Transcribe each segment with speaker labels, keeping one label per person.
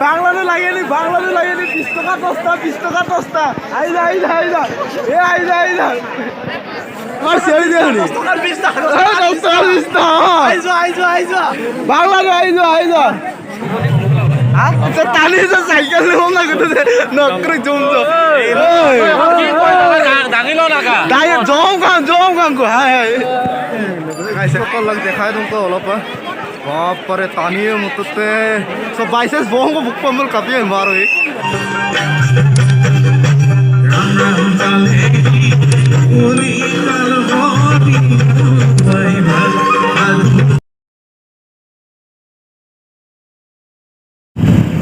Speaker 1: বাংলাদেশ লাগেনি 20 টাকা দস্তা আই যা আর ছেড়ে দেয়নি 20 টাকা বাংলাদেশ আই যা টানি যে সাইকেল নেব না কিন্তু নকরি জমজো
Speaker 2: দাঙিল নাকা
Speaker 1: দাই জম কাম কো হাই গাইছে কল দেখাই দম তো অলপ বাপরে টানিয়ে মততে সব বাইসেস বহং বুক পামল কাপিয়ে মারো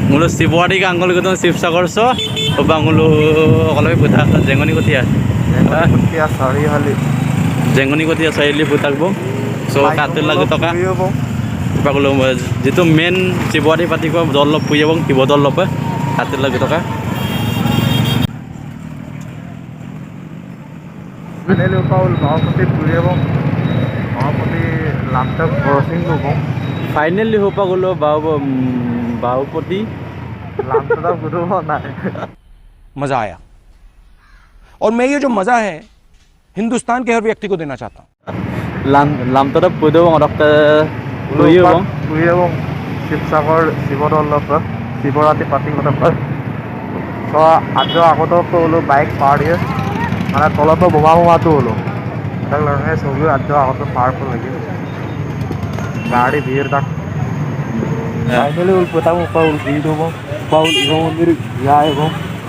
Speaker 2: Ngulu Sibuadi ka angkol gitu Sibsagar so, coba ngulu kalau buta jengoni kutia.
Speaker 1: क्या साड़ी हाली
Speaker 2: Jengoni kutia saya li butak bong. So katul lagu toka. Coba kalau jitu main Sibuadi pati ko dolop puya bong, tibo dolop katul lagu toka.
Speaker 1: Ini lu Paul Bahapati puya bong, Bahapati laptop crossing ko bong.
Speaker 2: Finally hopa gulo Bahupati.
Speaker 1: laptop guru होना है
Speaker 3: मज़ा आया और मैं ये जो मज़ा है हिंदुस्तान के हर व्यक्ति को देना चाहता हूँ
Speaker 2: Lam terap pudo bong dokter puya bong.
Speaker 1: puya bong Sibsagar Sibodolop Siborati pati kota par so ajo agoto ko lo bike par ye mana toloto boma to lo tak lagane sobi ajo agoto par ko lagi गाड़ी भीड़ तक finally उल पता हूं पाउल video बो पाउल इगो मंदिर जाए बो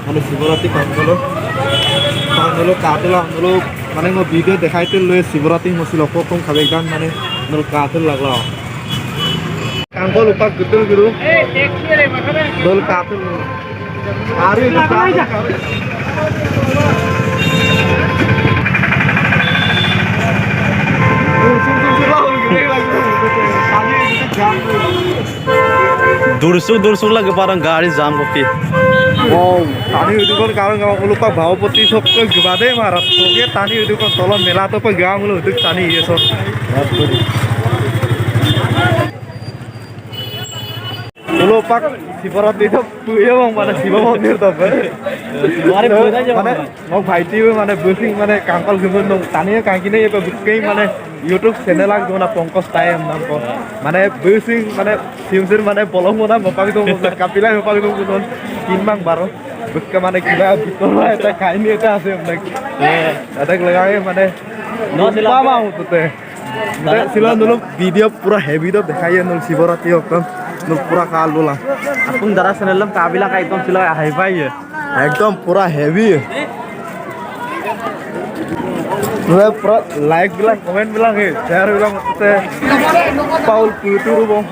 Speaker 1: মানে শিবরাত্রি কান্দলো কাতলা আন্দলো মানে মো ভিডিও দেখাইতে লয়ে শিবরাত্রি মছিল প্রথম খাবে গান মানে নল কাতল লাগলা কাঙ্গল উপাক গুদল গুরু দল কাতল আরে
Speaker 2: Dursuk lagi parang garis jam kopi.
Speaker 1: Wow, tani itu kan kalau lupa Bahupati sok ke gede marah. Soalnya tani itu kan tolong melato pe gang lu itu tani ya sok. Lupa Siborati itu punya bang mana Sibo mandir tuh be. Mana mau भाइटी mana busing mana kangkal gembel dong. Tani kangkine ya pe bukai mana YouTube channel lagi mana pongkos time nam ko. Mana busing mana simsir mana bolong mana bapak itu kapila bapak itu pun kimbang baru. Bukan mana kita betul lah itu kain itu asal mana. Ada lagi mana. Lupa mau tuh teh. Silakan dulu video pura heavy tuh dekaya nol Siborati okam. पूरा काल बोला
Speaker 2: Apung darah senelam kabila ka itom sila high five ya.
Speaker 1: एकदम पूरा heavy पूरा like बिlang comment बिlang share बिlang ते पाउल पुतुरु bong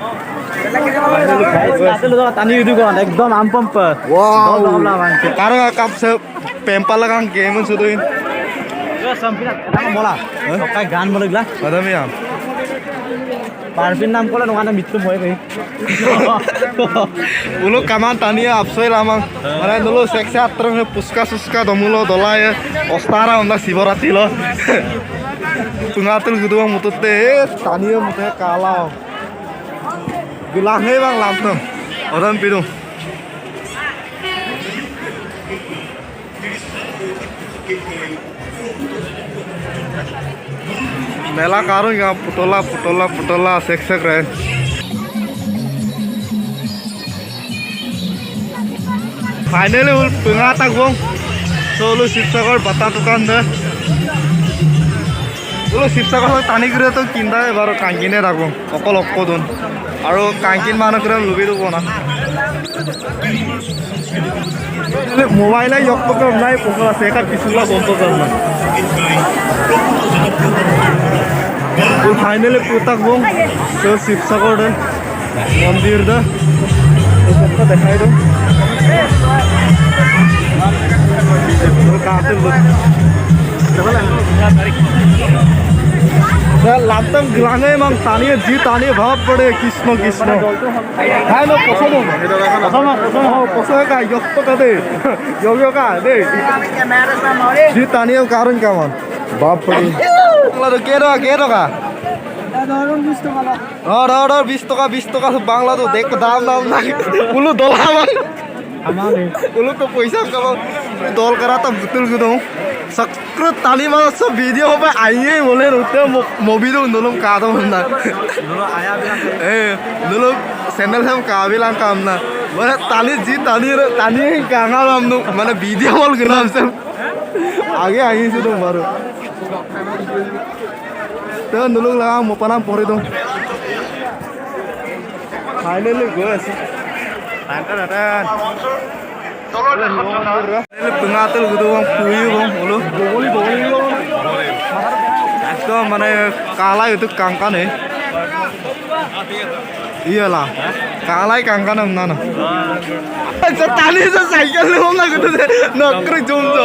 Speaker 2: Katul lo tani itu kan ekdom ampam per.
Speaker 1: wow
Speaker 2: Dom lah bang.
Speaker 1: karo kap se pempal lang game suduin
Speaker 2: Yo sampina nama bola. Okai gan bola gila.
Speaker 1: ada mi am
Speaker 2: Parfin nam kola nungana mitu moy kai.
Speaker 1: ulo kaman tania apsoi lamang mane dulu seksi atrang puska suska domulo dolaya ostara onda Siborati lo tungatul gudua mutute tania muthe kala gulang he bang lamtam odam pidu मेला कारो यहाँ पुटोला सेक्सक रहे finally उल पिंगा तक बंग सोलु शिवसागर बता दुकान दे उलो शिवसागर टानी करे तो किंदा एबार कांकिने राखबो अकल अक्कदन आरो कांकिन मानो करे लुबि दबो ना मोबाइल यक्को कर नाय पोखरा सेका पिसुला बंद करना फाइनली पुताक बंग तो शिवसागर मंदिर दे देखाई दो लातम गिलांगे mang tani ji tani भाव पड़े कृष्ण कृष्ण हाय नो पोसो पोसो का यक्को का दे योग्य का दे जी tani कारण का मन बाप पड़े ला तो केरो का ধর 20 টাকা বাংলা তো দেখ দাম না উলু দল আমার উলু তো পয়সা কামাও দল করা তো বুতুল গুদো सक्र ताली मारा सब वीडियो पे आइए बोले रोते मूवी तो नुलुम का तो ना नुलुम सैंडल हम का भी लांग काम ना बोले ताली कांगा हम नु माने वीडियो बोल के नाम से आगे से तो मारो तो नुलुम लगा मोपना पड़े तो फाइनली गोस pengatul gitu bang, puyuh bang, ulu, itu mana kalah itu kangkan nih, iyalah, kalah kangkan mana, tadi itu cycle lu nggak gitu deh, nakrik jomjo,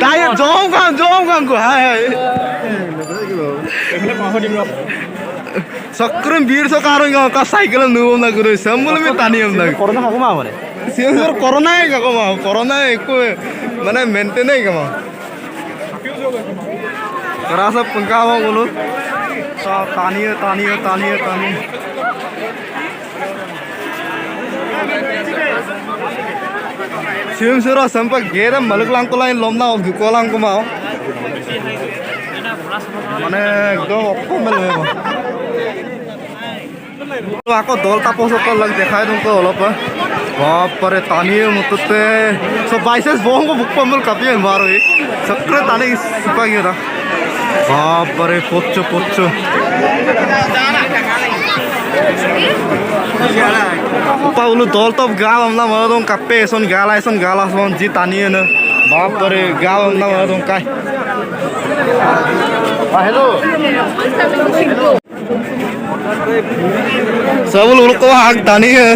Speaker 1: daya jom kan gua, hai, सक्र बीर सो कारण का cycle नुम ना गुरु समूल में तानी हम ना corona का कमा माने सिंगर कोरोना है का कमा कोरोना है को माने मेंटेन है कमा करा सब पंखा हो बोलो तानी सिम सुरा संपक गेरे मलक लांग को लाइन लोमना और को लांग को माओ माने एकदम ओको मेल है aku dol tapos ko lang dekhai तुमको অলপ बाप रे तानी मुतते सो बाइसेस बोंग को बुक पमल कापी मारो ये सक्र तानी सिपा गया बाप रे पोच्चो Paulo dol top gal amna मारो कापे सन गाला सन जी तानी न बाप रे gal amna मारो काय हेलो सब लोग को हाथ तानी है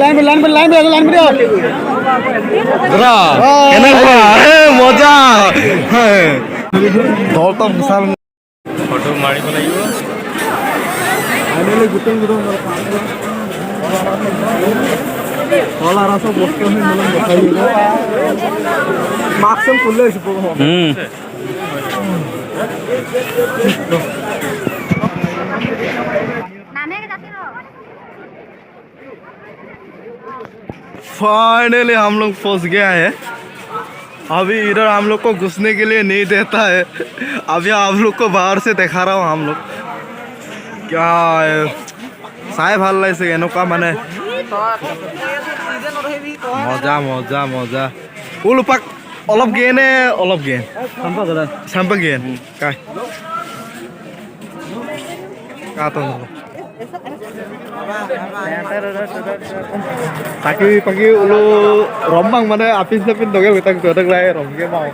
Speaker 1: लाइन पे मजा दौड़ तो विशाल
Speaker 2: फोटो मारी को লাগিব
Speaker 1: फाइनली गुटन होला रासो बस्को है मतलब देखाइयो मार्क्स खुले छ फाइनली हम लोग फंस गया है अभी इधर हम लोग को घुसने के लिए नहीं देता है अभी आप लोग को बाहर से दिखा रहा हूँ हम लोग क्या चाय ভাল লাগিছে এনেকুৱা মানে মজা উলপাক অলপ গেনে অলপ গেন সাম্পা গেন কাই কাটো pagi ulu rombang mana apis dogel kita godok lai romge mau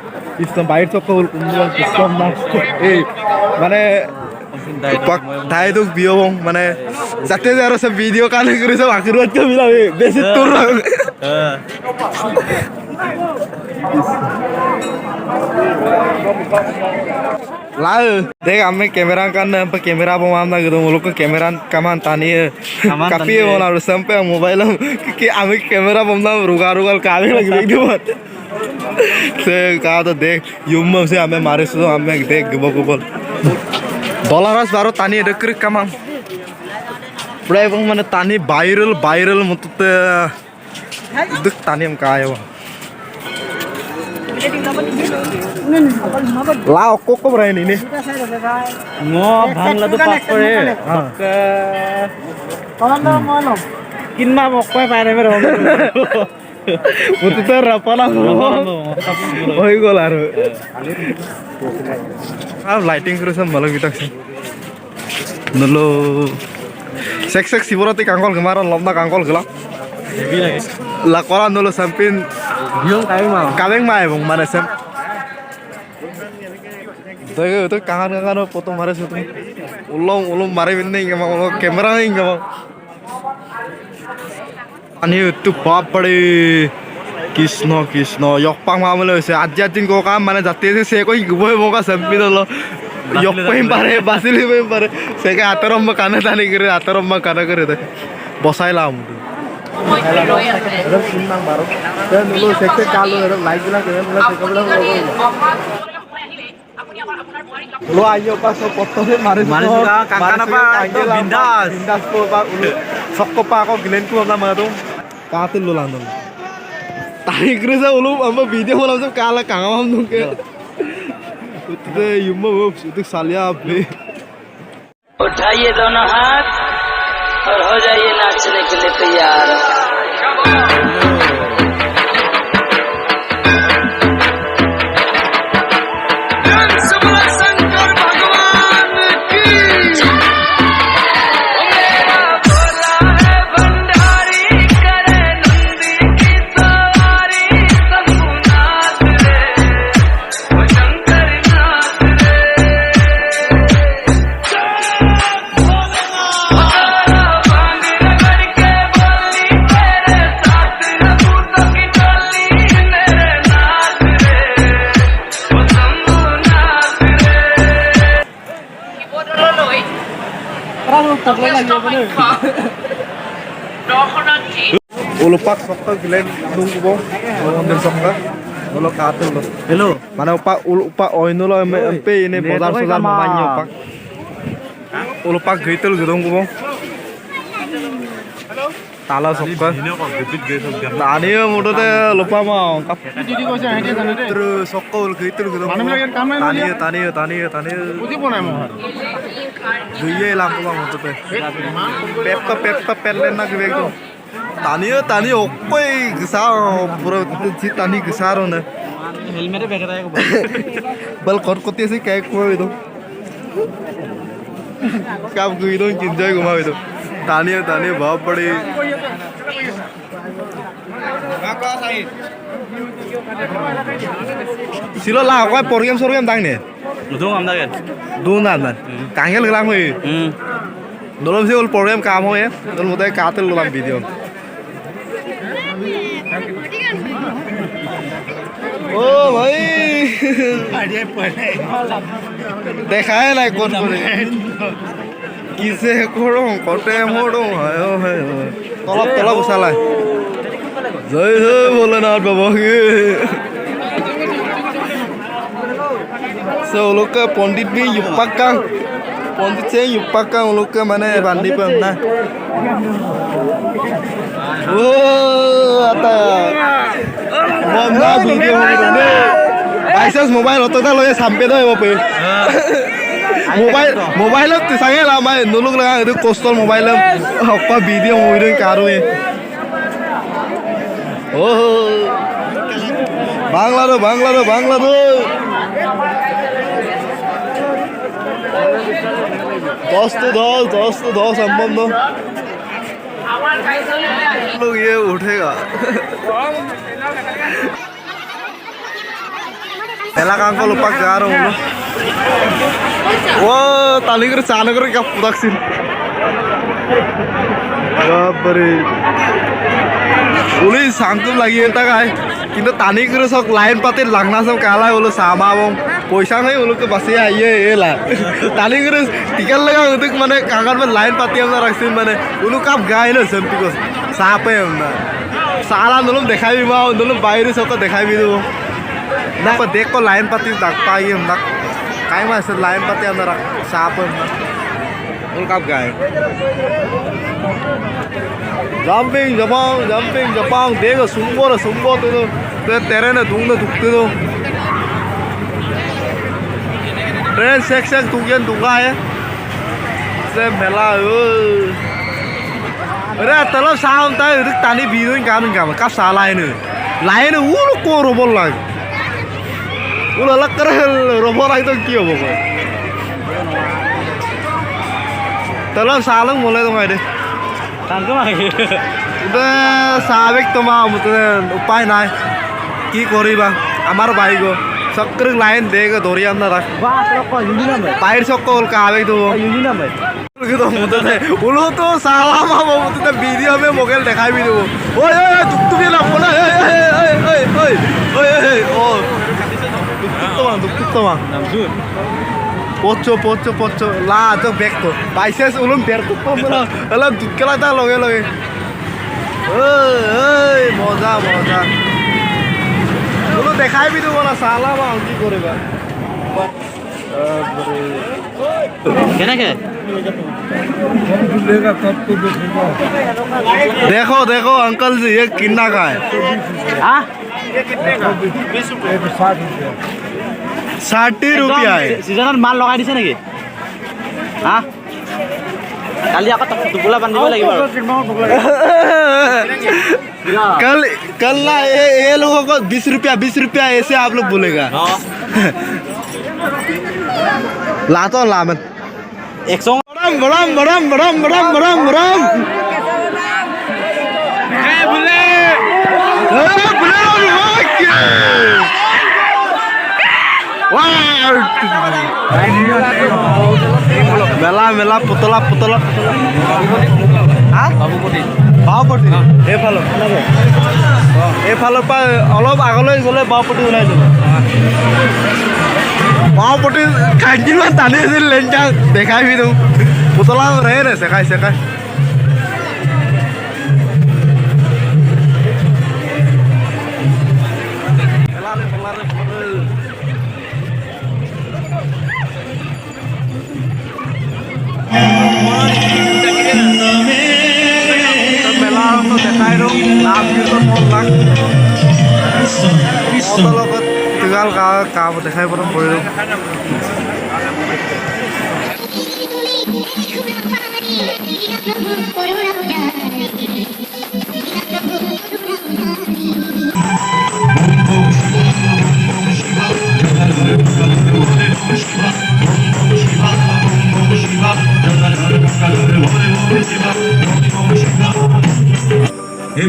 Speaker 1: islam bair cokol kumul islam na mana dai duk bio bong mana jate jaro sab video kan kuri sab akhirat ka mila besi tur लाल देख हमें camera का camera बम ना gitu मुलुक camera kaman tani kapi बोला और sampai mobile कि हमें camera बम ना रुगा कावे लगी video से कहा तो देख युम से हमें मारे सो हमें देख गबल डॉलरस बारो tani dekir kaman pray bang mana tani viral mutut dek tani am kaya Lao kok berani ini?
Speaker 2: Ngo bangla tu pak kore.
Speaker 1: Mana?
Speaker 2: Kinma mokpai pai re rom.
Speaker 1: Butuh terapa lah. Oh iya laru. Lighting terus malah kita sih. Nolo. Sek siborati kangkol kemarin lomba kangkol gelap. Lakoran dulu samping biong kaweng mah bang mana sem tuh kangen foto mare situ ulung mare ini nggak mau kamera ini nggak mau ani itu papade Kisno yok pang mamalo se ajatin ko kam mana jati se koi guboy moga sampai dulu yok pang pare basili pang pare se ka atarom kana tani kere atarom kana kere deh bosai lah Sinang baru. Dan dulu sekse kalau like bilang kalian bilang sekse bilang lo ayo pas potongnya maris
Speaker 2: kangkan apa bindas
Speaker 1: bindas ko pak ulu sok ko pa ako gilen ko na mga tong katil lo lang dong tarik resa ulu amba video mo lang sa kala kangam dong ke उतने युम्मा वो उतने सालिया आपने
Speaker 4: उठाइए दोनों हाथ और हो जाइए नाचने के लिए तैयार
Speaker 1: Ulo pak sokka gilen nunggu bong ngambil sokka ulo katil lo
Speaker 2: hello
Speaker 1: mana pak ulo pak oinu lo MP ini bozar sozar mamanya pak ulo pak gitul gedung bong tala sokka nani modo te lupa mau kap terus sokka ulo gitul gedung tani duye lampu bang modo te peppa pellen na gibek to tani okkoi gisar pura ji tani gisar na
Speaker 2: helmet bag raha
Speaker 1: bal korkote se kai ko ido kap guido enjoy guma ido tani bahut bade silo la ko program dang ne
Speaker 2: udung am daget
Speaker 1: dun na kangel gelang hoi dolom se ul program kam hoye dol motai katel lolam video ओ भाई देखा है ना कौन करे किसे करो कोटे मोड़ो हायो है तलब उसाला जय जय भोलेनाथ बाबा की सब लोग का पंडित भी युपक्का पंडित से युपक्का उन लोग का मैंने बांधी पे ना ओ आता मम्मा वीडियो में लाइसेंस मोबाइल होता था लोग सामने तो है वो पे मोबाइल तो संगे ला मैं नुलुक लगा इधर कोस्टल मोबाइल हप्पा वीडियो मोबाइल कारो है ओह बांग्लादेश दस संबंध लोग ये उठेगा पहला काम को लुपा जा रहा हूँ वो तालीगर चालकर क्या पुदाक्सिन बापरे उली सांगतुम लगी है तक आए किंतु तालीगर सब लाइन पाते लगना सब काला है वो लोग सामावों पैसा नहीं वो लोग के बस ये ला तालीगर टिकट लगा उधर मैंने कागज में लाइन पाती हम ना रखते मैंने वो लोग कब गाय ना सेंटी को सापे हम ना साला नुलुम दिखाई भी माँ नुलुम बाहरी सब को दिखाई भी दो ना पर देख को लाइन पाती तक पाई हम ना काहे में ऐसे लाइन पाती हम ना साप हम ना वो कब गाय जंपिंग जपांग देखो सुंबो तो तेरे ने दूंगा दुखते तो ट्रेन सेक्स दूंगा है से मेला अरे तलब साम ता तानी बीदों काम कब सा लाइन वो को रोबोट लाग वो अलग कर रोबोट आई तो क्यों हो गए तलब सालंग मोले तो मैं साबिक तो उपाय ना कि करिबा आमार भाई को सक्र लाइन देगा धोरी हम ना रख पाइर सकको उनका आवे तो उलो तो साला मामा तो वीडियो में मोबाइल दिखाई भी दो ओए दुख ना बोला दुख पोचो ला तो बैक तो बाइसेस उलम बेर तो बोला अलग दुख के लाता लगे মজা মজা বোলো দেখাই বি দিব না চালা বা কি কৰিবা
Speaker 2: কেনেকে
Speaker 1: देखो देखो अंकल जी ये कितना का है
Speaker 2: হা
Speaker 1: 60 रुपया है
Speaker 2: সিজনত মাল লগাই দিছে নেকি হা কালি আকৌ টোপোলা বান্ধিব লাগিব আৰু
Speaker 1: कल कल ना ये लोगों को 20 रुपया ऐसे आप लोग बोलेगा ला तो ला मत
Speaker 2: 100
Speaker 1: बड़म बड़म बड़म बड़म बड़म बड़म बड़म মেলা মেলা পুতলা পুতলা বাওপতি এইফালৰ পৰা অলপ আগলৈ গ'লে বাওপতি ওলাই যাব বাওপতি কাজিমান টানি আছিল লেংটা দেখাই দিওঁ পুতলা ৰে ৰে চেকাই চেকাই দেখাই দিওঁ নাম কীৰ্তন মন লাগ লগত তিগাল কাম দেখাই প্ৰথম কৰি দিওঁ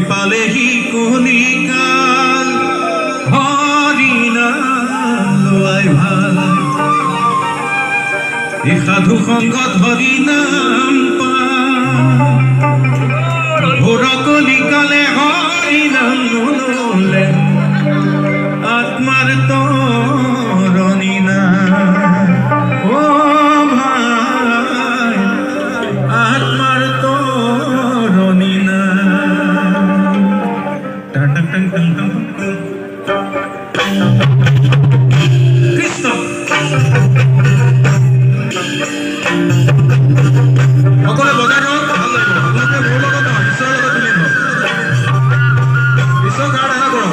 Speaker 5: পালে হি কলিকাল হৰিনাম লোৱাই ভাল এই সাধু সংগত হৰিনাম ভোৰ কলিকালে হৰিনাম নললে আত্মাৰ তৰণি নাই অ ভাই আত্মাৰ তৰণি Cristo. সকলে বজাই ৰওক ভাল লাগিব আপোনালোকে মোৰ লগত নহয় ঈশ্বৰৰ লগত তুলি নহওক ঈশ্বৰৰ গাত এটা কৰক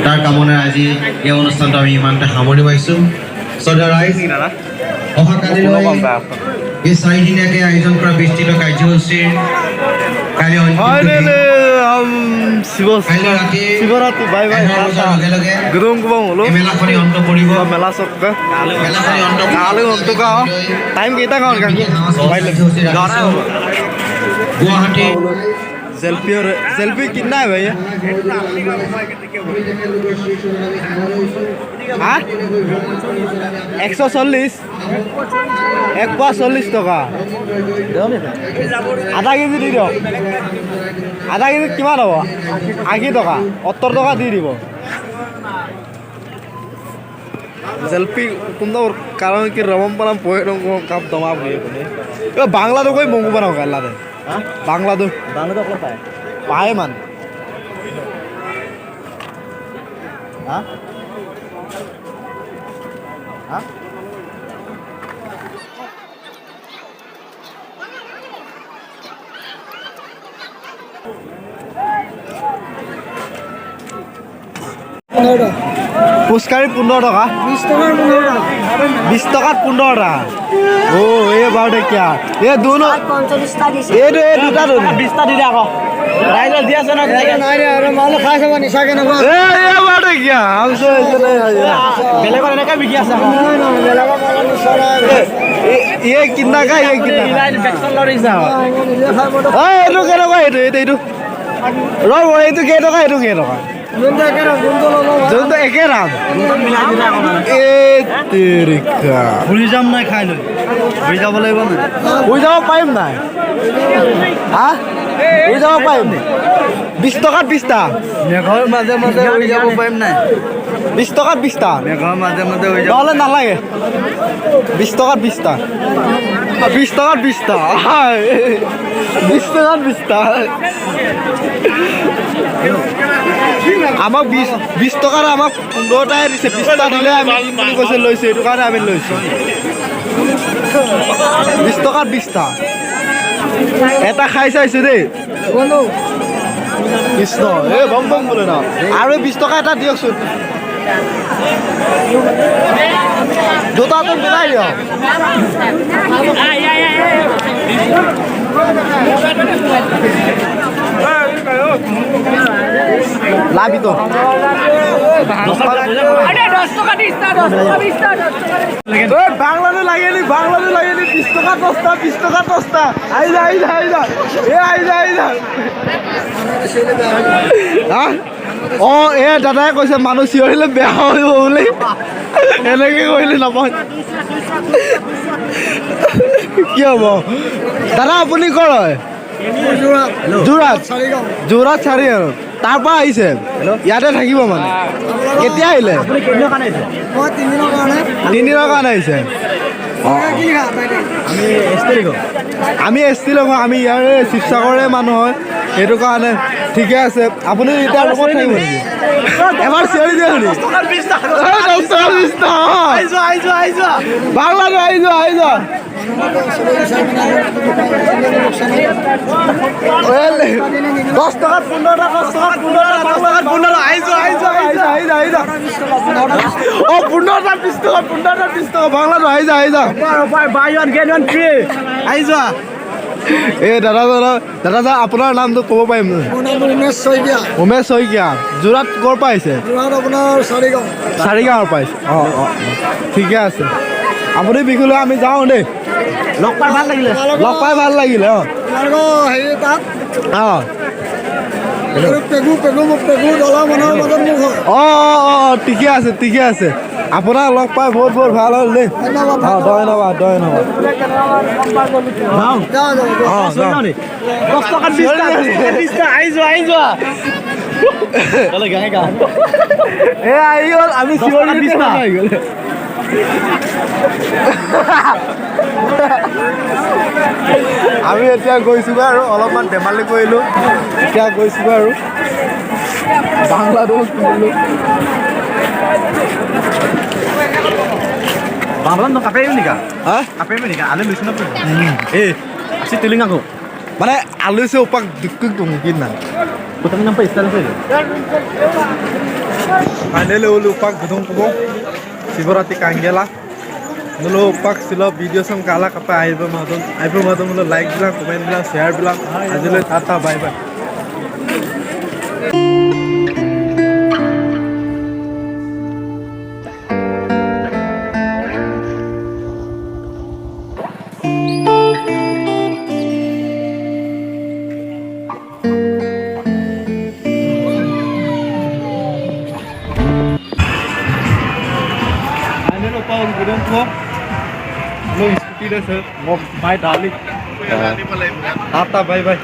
Speaker 6: তাৰ কামনাৰে আজি এই অনুষ্ঠানটো আমি ইমানতে সামৰি পাইছোঁ শ্ৰদ্ধা ৰাইজ অহাকালিলৈ এই চাৰিদিনীয়াকৈ আয়োজন কৰা বিস্তৃত কাৰ্যসূচীৰ কাইলৈ ৰাতি
Speaker 1: শিৱৰাত্ৰি বাই বাই
Speaker 6: 11 বজাৰ লগে লগে
Speaker 1: গুদুং কুবাং হলো
Speaker 6: এই মেলাখনি অন্ত পৰিব
Speaker 1: মেলা চক্কা
Speaker 6: মেলাখনি অন্ত
Speaker 1: কালৈ অন্ত কা টাইম কেইটা কাউন কাকি
Speaker 6: গুৱাহাটী
Speaker 1: सेल्फी कितना है भैया हाँ 140 140 टका आधा केजी দি দিয়ক आधा केजी কিমান হ'ব 80 টকা 70 টকা দি দিব सेल्फी कुंदा कारण की रमम पलम पोए काम दमा भए पनि यो बांग्ला तो कोई मंगू बनाओ गल्ला दे बांग्ला तो पाए पाए मन हाँ हाँ पुस्कारी 15 टका 20 टका 15 टका ओ ये बाटे क्या ये दोनों 45 ये दुटा दोनों 20 टा दिया को राइजर दिया से ना नहीं रे अरे माल खा सब निशा के ना ये बाटे क्या हम सो बेले को ने का बिकी আছে ना बेले को माल निशा ये कितना का ये कितना लाइन बैक्सन लरी सा ए रुक रुक ए रो ये तो के टका যোনটো একে ৰাম এ তেৰিকা
Speaker 7: ঘূৰি যাম নাই খাই লৈ ঘূৰি যাব লাগিব নাই
Speaker 1: শুই যাব পাৰিম নাই হা শুই যাব পাৰিম 20 টকাত 20টা
Speaker 7: মেঘৰ মাজে মাজে হৈ যাব পাৰিম নাই
Speaker 1: 20 টকাত 20টা
Speaker 7: মেঘৰ মাজে মাজে হৈ যাব
Speaker 1: নহ'লে নালাগে 20 টকাত 20টা 20 টকাত 20টা 20 টকাত 20টা আমাক 20 টকাৰ আমাক 15টাই দিছে 20টা দিলে আমি বুলি কৈছে লৈছে এইটো কাৰণে আমি লৈছোঁ 20 টকাত 20টা এটা খাই চাইছোঁ দেই কৃষ্ণ এই বম বম বোলে না আৰু 20 টকা এটা দিয়কচোন দুটাটো মিলাই দিয়ক লাভি তো বাংলাতে লাগেনি 20 টকা 10টা 20 টকা 10টা আই যা এ আই যা হা অ এ দাদাই কৈছে মানুহ চিঞৰিলে বেয়া হ'ব বুলি এনেকৈ কৰিলে নাপায় কি হ'ব দাদা আপুনি ক'ৰ হয় যোৰহাট চাৰি আৰু তাৰ পৰা আহিছে ইয়াতে থাকিব মানে কেতিয়া আহিলে 3 দিনৰ কাৰণে আহিছে আমি এছ টি লগা আমি ইয়াৰে শিৱসাগৰৰে মানুহ হয় সেইটো কাৰণে ঠিকে আছে আপুনি এতিয়া ৰুমত থাকিব নেকি এবাৰ চিঞৰি দিয়ে শুনি বাংলাটো আহি যোৱা 10 টকাত 15টা 10 টকাত 15টা 10 টকাত 15টা আহি যোৱা অ 15টা 20 টকা 15টা 20 টকা বাংলাটো আহি যা buy one get one free আহি যোৱা এই দাদা আপোনাৰ নামটো ক'ব পাৰিম উমেশ শইকীয়া যোৰহাট ক'ৰ পৰা আহিছে চাৰিগাঁৱৰ পৰা আহিছে অঁ ঠিকে আছে আপুনি বিহুলৈ আমি যাওঁ দেই লগ পাই ভাল লাগিলে অঁ অঁ অঁ ঠিকে আছে আপোনাক লগ পাই বহুত ভাল হ'ল দেই অঁ ধন্যবাদ আহি গ'ল আমি আমি এতিয়া গৈছোগৈ আৰু অলপমান ধেমালি কৰিলোঁ এতিয়া গৈছোগৈ আৰু বাংলাদেশ কিনিলোঁ
Speaker 7: বাংলা কাপেই নিকা
Speaker 1: হা
Speaker 7: কাপেই নিকা আলু লৈছোঁ না এই আছে তেলিং আকৌ
Speaker 1: মানে আলু সে ওপাক দুঃখ mungkin nah
Speaker 7: Kutang nampak istilah saya.
Speaker 1: finally ulu upak gedung kubung Siborati Kanggela dulu upak silo video sang kala kapa aiba madon mulu like bilang komen bilang share bilang ajule tata bye bye. Lo ikuti deh sir, mau main dalik. Tata bye bye.